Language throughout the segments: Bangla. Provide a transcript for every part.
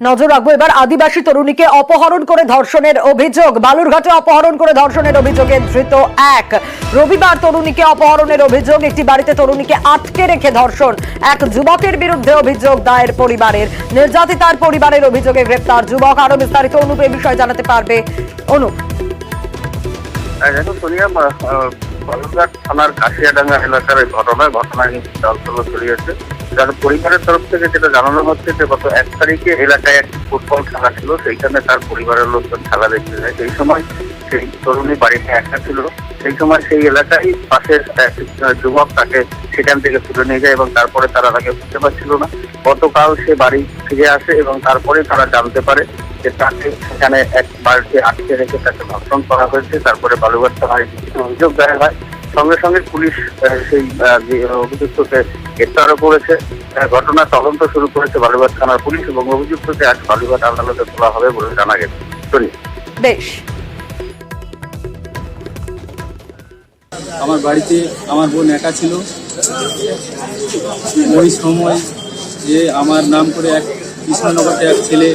নজর রাখবো এবার আদিবাসী তরুণীকে অপহরণ করে ধর্ষণের অভিযোগ। বালুরঘাটে অপহরণ করে ধর্ষণের অভিযোগে ধৃত এক। রবিবার তরুণীকে অপহরণের অভিযোগ। একটি বাড়িতে তরুণীকে আটকে রেখে ধর্ষণ। এক যুবকের বিরুদ্ধে অভিযোগ দায়ের পরিবারের। নির্যাতিতার পরিবারের অভিযোগে গ্রেপ্তার যুবক। আরো বিস্তারিত অনুপ এই বিষয়ে জানাতে পারবে। অনুপ, বালুরঘাট থানার কাশিয়াডাঙ্গা এলাকার ঘটনায় চাঞ্চল্য ছড়িয়েছে। যার পরিবারের তরফ থেকে যেটা জানানো হচ্ছে যে গত 1 তারিখে এলাকায় একটি ফুটবল খেলা ছিল, সেইখানে তার পরিবারের লোকজন খেলা দেখতে যায়। সেই সময় সেই তরুণী বাড়িতে একা ছিল। সেই সময় সেই এলাকায় পাশের এক যুবক তাকে সেখান থেকে তুলে নিয়ে যায় এবং তারপরে তারা তাকে বুঝতে পারছিল না। গতকাল সে বাড়ি ফিরে আসে এবং তারপরে তারা জানতে পারে যে তাকে সেখানে এক বাড়িতে আটকে রেখে তাকে ধর্ষণ করা হয়েছে। তারপরে বালুরঘাট থানায় অভিযোগ দায়ের হয়। সঙ্গে সঙ্গে পুলিশ সেই অভিযুক্তকে গ্রেপ্তারও করেছে। ঘটনার তদন্ত শুরু করেছে বালুরঘাট থানার পুলিশ এবং অভিযুক্তকে আজ বালুরঘাট আদালতে তোলা হবে বলে জানা গেছে। বেশ, আমার বাড়িতে আমার বোন একা ছিল। ওই সময় যে আমার নাম করে এক কৃষ্ণনগরে এক ছেলে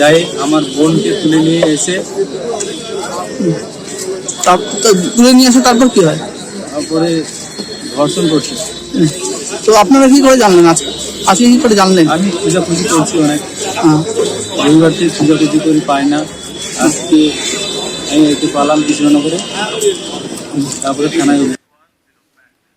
যায় আমার বোনকে তুলে নিয়ে এসে তারপর কি হয়? তারপরে ধর্ষণ করছে। তো আপনারা কি করে জানলেন? আজকে কি করে জানলেন? আমি খোঁজাখুঁজি করছি অনেক, রবিবার থেকে খোঁজাখুঁজি করি, পাই না। আজকে আমি এতে পালাম কৃষ্ণনগরে, তারপরে থানায়